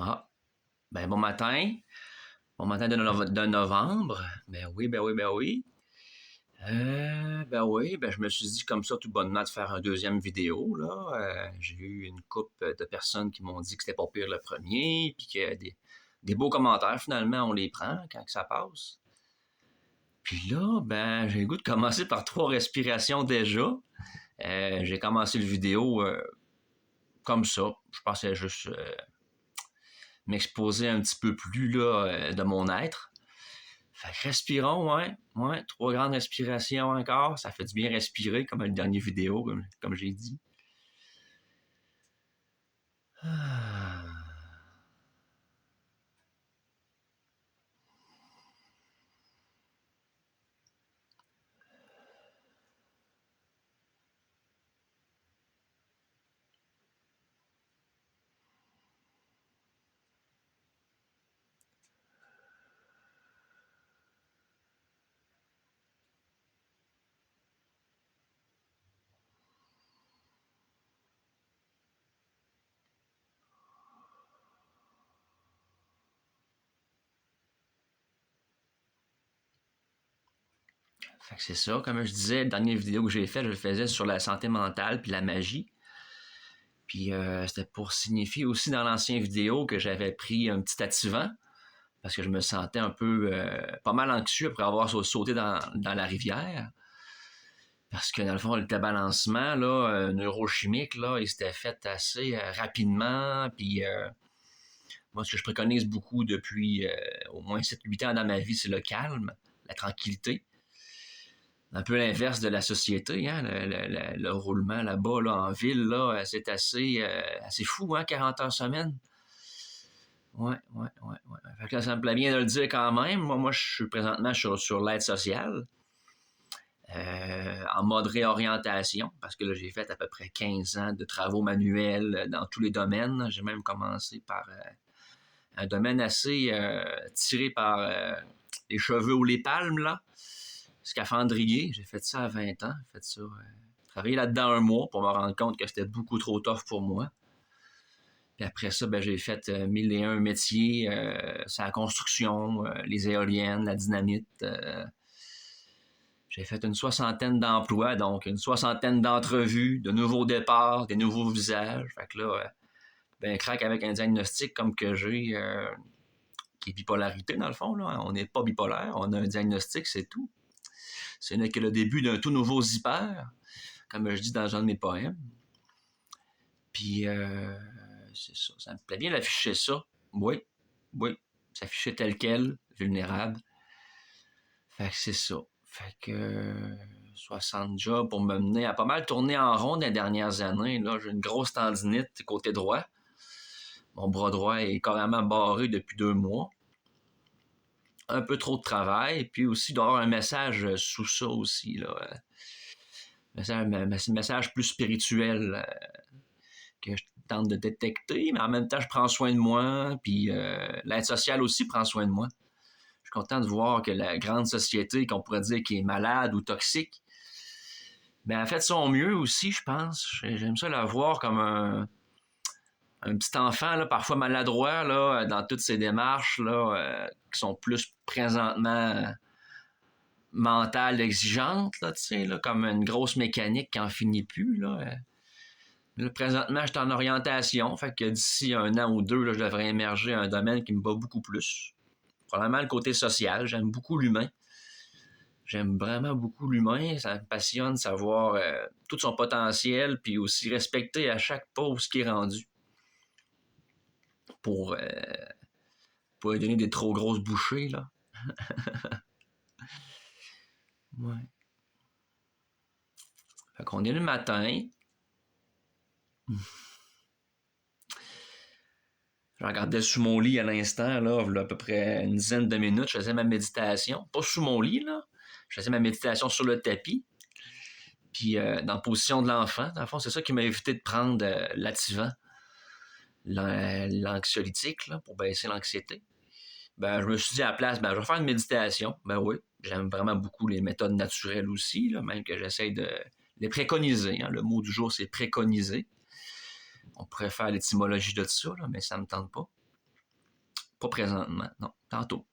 Ah, ben bon matin. Bon matin de novembre. Ben oui, ben oui, ben oui. Ben oui, ben je me suis dit comme ça tout bonnement de faire un deuxième vidéo, là. J'ai eu une couple de personnes qui m'ont dit que c'était pas pire le premier, puis que des beaux commentaires, finalement, on les prend quand que ça passe. Puis là, ben, j'ai le goût de commencer par 3 respirations déjà. J'ai commencé le vidéo comme ça. Je pensais juste m'exposer un petit peu plus là, de mon être. Fait que respirons, ouais. Ouais, 3 grandes respirations encore. Ça fait du bien respirer, comme le dernier vidéo, comme j'ai dit. Ah. Fait que c'est ça, comme je disais, la dernière vidéo que j'ai faite, je le faisais sur la santé mentale puis la magie. Puis c'était pour signifier aussi dans l'ancienne vidéo que j'avais pris un petit activant parce que je me sentais un peu pas mal anxieux après avoir sauté dans la rivière. Parce que dans le fond, le balancement là, neurochimique, là, il s'était fait assez rapidement. Puis moi, ce que je préconise beaucoup depuis au moins 7-8 ans dans ma vie, c'est le calme, la tranquillité. Un peu l'inverse de la société, hein? Le roulement là-bas, là, en ville, là, c'est assez fou, hein, 40 heures semaine. Ouais. Fait que là, ça me plaît bien de le dire quand même. Moi je suis présentement sur l'aide sociale, en mode réorientation, parce que là, j'ai fait à peu près 15 ans de travaux manuels dans tous les domaines. J'ai même commencé par un domaine assez tiré par les cheveux ou les palmes, là. Scaphandrier, j'ai fait ça à 20 ans. J'ai fait ça, travaillé là-dedans un mois pour me rendre compte que c'était beaucoup trop tough pour moi. Puis après ça, ben, j'ai fait 1001 métiers, c'est la construction, les éoliennes, la dynamite. J'ai fait une soixantaine d'emplois, donc une soixantaine d'entrevues, de nouveaux départs, des nouveaux visages. Fait que là, ben, craque avec un diagnostic comme que j'ai, qui est bipolarité dans le fond. Là. On n'est pas bipolaire, on a un diagnostic, c'est tout. Ce n'est que le début d'un tout nouveau zipper, comme je dis dans un de mes poèmes. Puis, c'est ça. Ça me plaît bien d'afficher ça. Oui, oui. S'afficher tel quel, vulnérable. Fait que c'est ça. Fait que 60 jobs pour me mener à pas mal tourner en rond les dernières années. Là, j'ai une grosse tendinite côté droit. Mon bras droit est carrément barré depuis 2 mois. Un peu trop de travail. Puis aussi, il doit y avoir un message sous ça aussi. Là. Message plus spirituel que je tente de détecter, mais en même temps, je prends soin de moi, puis l'aide sociale aussi prend soin de moi. Je suis content de voir que la grande société, qu'on pourrait dire qui est malade ou toxique, ben, elle fait de son mieux aussi, je pense. J'aime ça la voir comme un petit enfant, là, parfois maladroit, là, dans toutes ses démarches, là, qui sont plus présentement mentales, exigeantes, là, là, comme une grosse mécanique qui n'en finit plus. Là. Là, présentement, je suis en orientation, fait que d'ici 1 an ou 2, là, je devrais émerger un domaine qui me bat beaucoup plus. Probablement le côté social, j'aime beaucoup l'humain. J'aime vraiment beaucoup l'humain, ça me passionne de savoir tout son potentiel, puis aussi respecter à chaque pause qui est rendu pour lui donner des trop grosses bouchées, là. Ouais. Fait qu'on est le matin. Je regardais sous mon lit à l'instant, là, il y a à peu près une dizaine de minutes, je faisais ma méditation. Pas sous mon lit, là. Je faisais ma méditation sur le tapis. Puis dans la position de l'enfant, dans le fond, c'est ça qui m'a évité de prendre l'attivant, l'anxiolytique, là, pour baisser l'anxiété. Ben, je me suis dit à la place, ben, je vais faire une méditation. Ben oui, j'aime vraiment beaucoup les méthodes naturelles aussi, là, même que j'essaie de les préconiser. Hein. Le mot du jour, c'est préconiser. On pourrait faire l'étymologie de ça, là, mais ça me tente pas. Pas présentement, non, tantôt.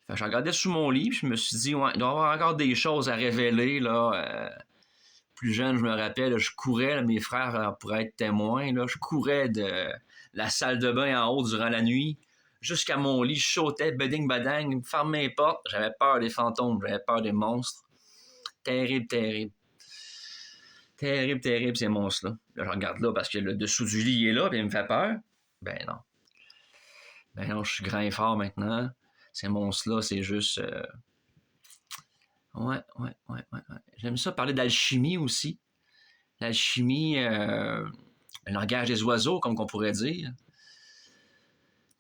Fait que je regardais sous mon lit, puis je me suis dit, ouais, il doit y avoir encore des choses à révéler, là. Plus jeune, je me rappelle, là, je courais, là, mes frères pourraient être témoins, là, je courais de la salle de bain en haut durant la nuit jusqu'à mon lit, je sautais, beding badang, fermais les portes, j'avais peur des fantômes, j'avais peur des monstres. Terrible, terrible. Terrible, terrible, ces monstres-là. Là, je regarde là parce que le dessous du lit est là, puis il me fait peur. Ben non. Ben non, je suis grand et fort maintenant. Ces monstres-là, c'est juste... Ouais. J'aime ça parler d'alchimie aussi. L'alchimie, le langage des oiseaux, comme on pourrait dire.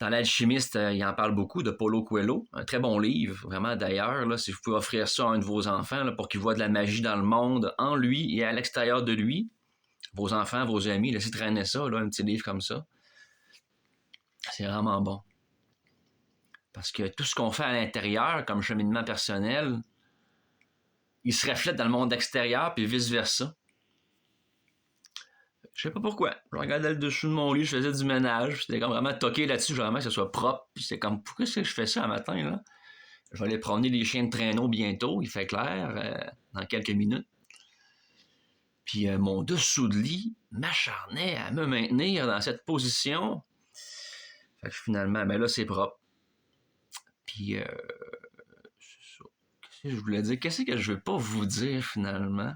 Dans L'Alchimiste, il en parle beaucoup de Paulo Coelho. Un très bon livre, vraiment d'ailleurs. Là, si vous pouvez offrir ça à un de vos enfants là, pour qu'il voit de la magie dans le monde, en lui et à l'extérieur de lui, vos enfants, vos amis, laissez traîner ça, là, un petit livre comme ça. C'est vraiment bon. Parce que tout ce qu'on fait à l'intérieur, comme cheminement personnel, il se reflète dans le monde extérieur, puis vice-versa. Je sais pas pourquoi. Je regardais le dessous de mon lit, je faisais du ménage. C'était comme vraiment toqué là-dessus, vraiment que ce soit propre. Puis c'était comme, pourquoi est-ce que je fais ça un matin, là? Je vais aller promener les chiens de traîneau bientôt, il fait clair, dans quelques minutes. Puis mon dessous de lit m'acharnait à me maintenir dans cette position. Fait que finalement, ben là, c'est propre. Puis, c'est ça. Qu'est-ce que je voulais dire? Qu'est-ce que je veux pas vous dire, finalement?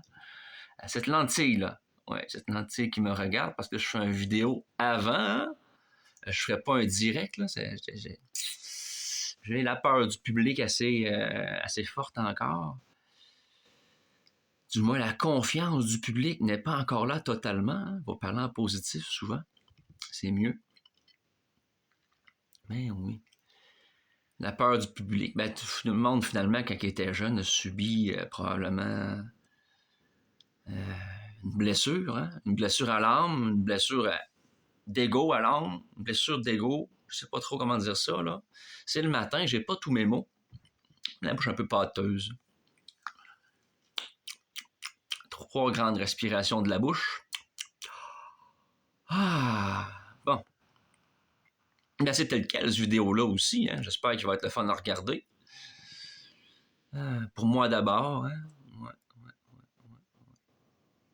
À cette lentille-là. Ouais, cette lentille qui me regarde parce que je fais une vidéo avant. Hein? Je ferais pas un direct, là. J'ai la peur du public assez forte encore. Du moins, la confiance du public n'est pas encore là totalement. Hein? On va parler en positif souvent. C'est mieux. Mais oui. La peur du public. Ben, tout le monde, finalement, quand il était jeune, a subi probablement une blessure. Hein? Une blessure à l'âme, une blessure d'ego à l'âme, une blessure d'ego. Je sais pas trop comment dire ça, là. C'est le matin, j'ai pas tous mes mots. La bouche un peu pâteuse. 3 grandes respirations de la bouche. Ah, bon. Ben, c'est tel quel, cette vidéo-là aussi. Hein? J'espère qu'il va être le fun à regarder. Pour moi d'abord. Hein?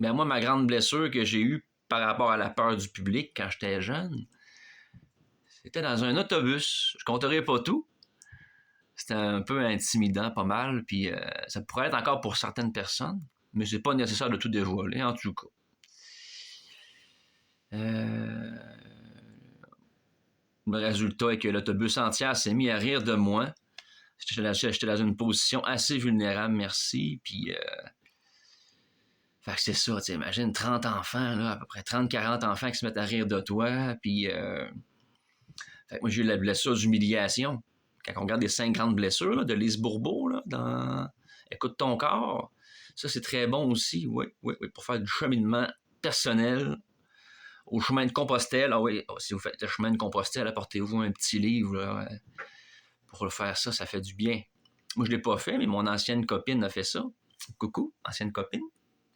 Ben, moi, ma grande blessure que j'ai eue par rapport à la peur du public quand j'étais jeune, c'était dans un autobus. Je compterai pas tout. C'était un peu intimidant, pas mal. Puis ça pourrait être encore pour certaines personnes, mais c'est pas nécessaire de tout dévoiler, en tout cas. Le résultat est que l'autobus entier s'est mis à rire de moi. J'étais dans une position assez vulnérable, merci. Puis, fait que c'est ça, tu imagines 30 enfants, là, à peu près 30-40 enfants qui se mettent à rire de toi. Puis, fait que moi, j'ai eu la blessure d'humiliation. Quand on regarde les 5 grandes blessures là, de Lise Bourbeau, là, dans Écoute ton corps, ça, c'est très bon aussi, oui, pour faire du cheminement personnel au chemin de Compostelle. Ah oui, si vous faites le chemin de Compostelle, apportez-vous un petit livre là, pour le faire ça fait du bien. Moi, je ne l'ai pas fait, mais mon ancienne copine a fait ça. Coucou, ancienne copine.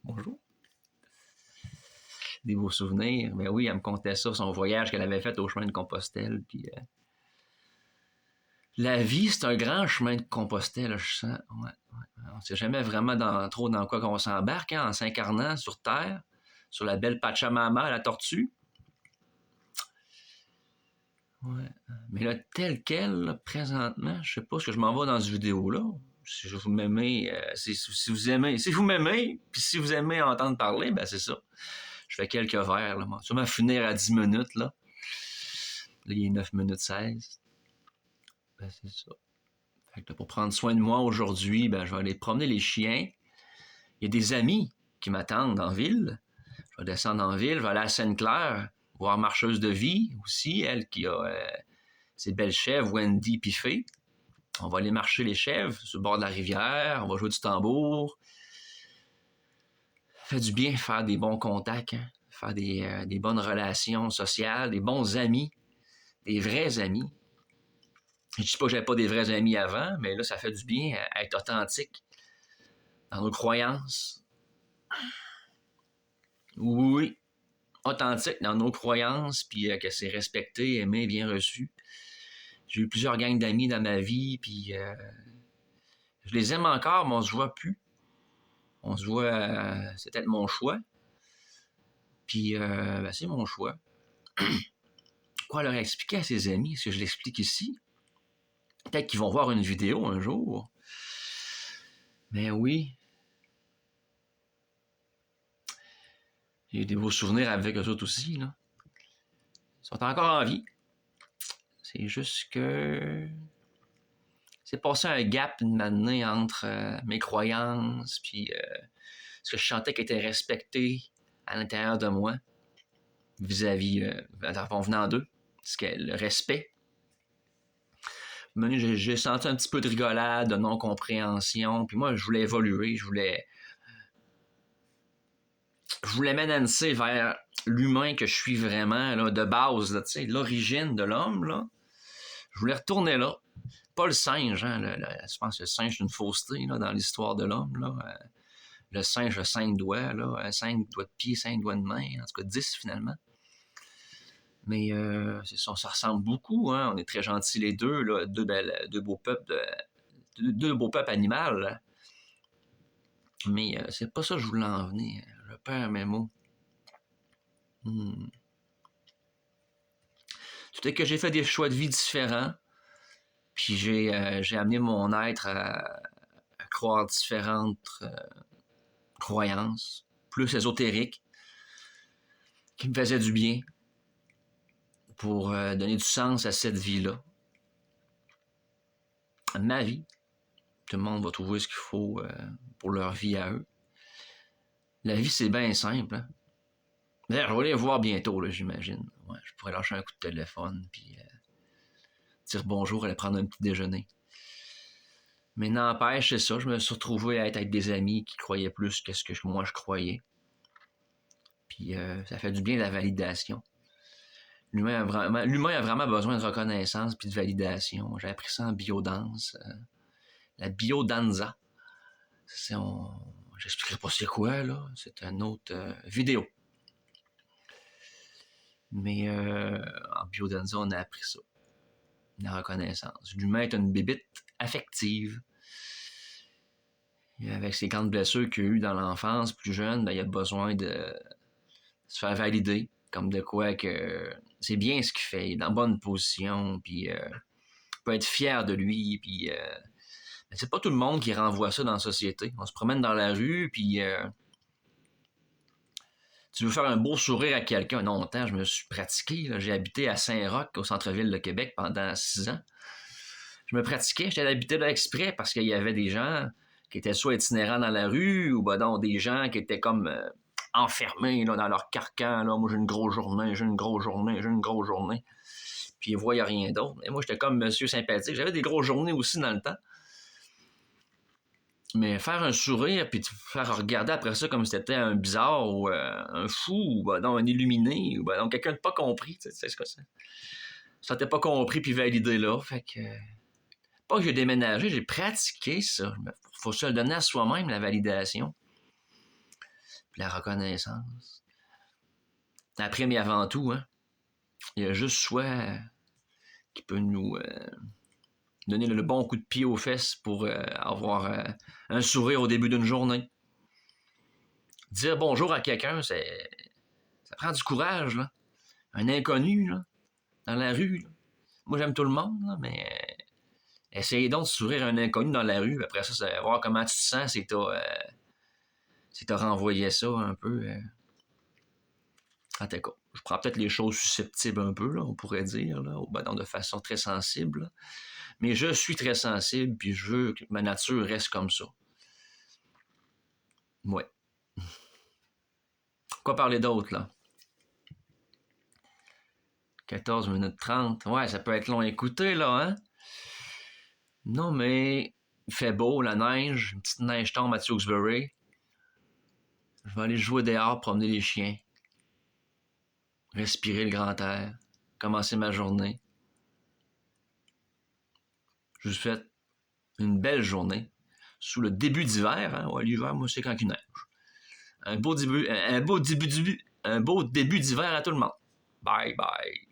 Bonjour. Des beaux souvenirs. Ben oui, elle me contait ça, son voyage qu'elle avait fait au chemin de Compostelle. Puis, la vie, c'est un grand chemin de Compostelle, je sens. Ouais. On ne sait jamais vraiment trop dans quoi qu'on s'embarque, hein, en s'incarnant sur Terre, sur la belle Pachamama, la tortue. Ouais. Mais là, tel quel, là, présentement, je sais pas ce que je m'en vais dans cette vidéo-là. Si vous m'aimez, si vous m'aimez, puis si vous aimez entendre parler, ben c'est ça. Je fais quelques vers, là. Ça va finir à 10 minutes, là. Là, il est 9 minutes 16. Ben, c'est ça. Fait que là, pour prendre soin de moi aujourd'hui, ben, je vais aller promener les chiens. Il y a des amis qui m'attendent en ville. Je vais descendre en ville, je vais aller à Sainte-Claire, voir Marcheuse de Vie aussi, elle qui a ses belles chèvres, Wendy puis Fée. On va aller marcher les chèvres sur le bord de la rivière, on va jouer du tambour. Ça fait du bien faire des bons contacts, hein? Faire des bonnes relations sociales, des bons amis, des vrais amis. Je ne dis pas que j'avais pas des vrais amis avant, mais là, ça fait du bien à être authentique dans nos croyances. Oui, authentique dans nos croyances, puis que c'est respecté, aimé, bien reçu. J'ai eu plusieurs gangs d'amis dans ma vie, puis je les aime encore, mais on se voit plus. On se voit, c'est peut-être mon choix. Puis, c'est mon choix. Quoi leur expliquer à ses amis? Est-ce que je l'explique ici? Peut-être qu'ils vont voir une vidéo un jour. Mais oui. J'ai des beaux souvenirs avec eux autres aussi, là. Ils sont encore en vie. C'est juste que... c'est passé un gap une année entre mes croyances, puis ce que je sentais qui était respecté à l'intérieur de moi, vis-à-vis, en venant d'eux, le respect. J'ai senti un petit peu de rigolade, de non-compréhension, puis moi, je voulais évoluer, je voulais m'énoncer vers l'humain que je suis vraiment, là, de base, là, l'origine de l'homme, là. Je voulais retourner là. Pas le singe, hein, je pense que le singe, c'est une fausseté là, dans l'histoire de l'homme. Là. Le singe a 5 doigts, là, 5 doigts de pied, 5 doigts de main, en tout cas 10 finalement. Mais c'est ça, ça ressemble beaucoup, hein. On est très gentils les deux, là, deux beaux peuples animaux. Là. Mais c'est pas ça que je voulais en venir. Je perds mes mots. Tout est que j'ai fait des choix de vie différents. Puis j'ai amené mon être à croire différentes croyances, plus ésotériques, qui me faisaient du bien pour donner du sens à cette vie-là. Ma vie. Tout le monde va trouver ce qu'il faut pour leur vie à eux. La vie, c'est bien simple. Hein? D'ailleurs, je vais aller voir bientôt, là, j'imagine. Ouais, je pourrais lâcher un coup de téléphone, puis dire bonjour, aller prendre un petit déjeuner. Mais n'empêche, c'est ça, je me suis retrouvé à être avec des amis qui croyaient plus que ce que moi je croyais. Puis ça fait du bien la validation. L'humain a vraiment besoin de reconnaissance puis de validation. J'ai appris ça en biodanse. La biodanza. J'expliquerai pas c'est quoi, là. C'est une autre vidéo. Mais en biodanza, on a appris ça. La reconnaissance. L'humain est une bébite affective. Et avec ses grandes blessures qu'il a eues dans l'enfance, plus jeune, ben, il a besoin de se faire valider. Comme de quoi que c'est bien ce qu'il fait, il est dans la bonne position, puis peut être fier de lui, puis mais c'est pas tout le monde qui renvoie ça dans la société. On se promène dans la rue, puis tu veux faire un beau sourire à quelqu'un. Longtemps, je me suis pratiqué. Là. J'ai habité à Saint-Roch, au centre-ville de Québec, pendant 6 ans. Je me pratiquais, j'étais habité là exprès parce qu'il y avait des gens qui étaient soit itinérants dans la rue, ou ben donc des gens qui étaient comme enfermés là, dans leur carcan. Là. Moi, j'ai une grosse journée. Puis ils ne voyaient rien d'autre. Et moi, j'étais comme monsieur sympathique. J'avais des grosses journées aussi dans le temps. Mais faire un sourire, puis te faire regarder après ça comme si c'était un bizarre, ou un fou, ou ben donc un illuminé, ou ben donc quelqu'un de pas compris. Tu sais ce que c'est. Ça t'es pas compris, puis validé là. Fait que... pas que j'ai déménagé, j'ai pratiqué ça. Faut se le donner à soi-même, la validation. Puis la reconnaissance. Après, mais avant tout, hein, il y a juste soi qui peut nous donner le bon coup de pied aux fesses pour avoir un sourire au début d'une journée. Dire bonjour à quelqu'un, ça prend du courage, là. Un inconnu, là, dans la rue. Là. Moi, j'aime tout le monde, là, mais essayez donc de sourire à un inconnu dans la rue. Après ça, voir comment tu te sens, c'est que t'as renvoyé ça un peu. En tout cas, je prends peut-être les choses susceptibles un peu, là, on pourrait dire, là, de façon très sensible. Là. Mais je suis très sensible, puis je veux que ma nature reste comme ça. Ouais. Quoi parler d'autre, là? 14 minutes 30. Ouais, ça peut être long à écouter, là, hein? Non, mais il fait beau, la neige, une petite neige tombe à Tewksbury. Je vais aller jouer dehors, promener les chiens. Respirer le grand air. Commencer ma journée. Je vous souhaite une belle journée. Sous le début d'hiver, hein? Ouais, l'hiver, moi, c'est quand il neige. Un beau début d'hiver à tout le monde. Bye bye.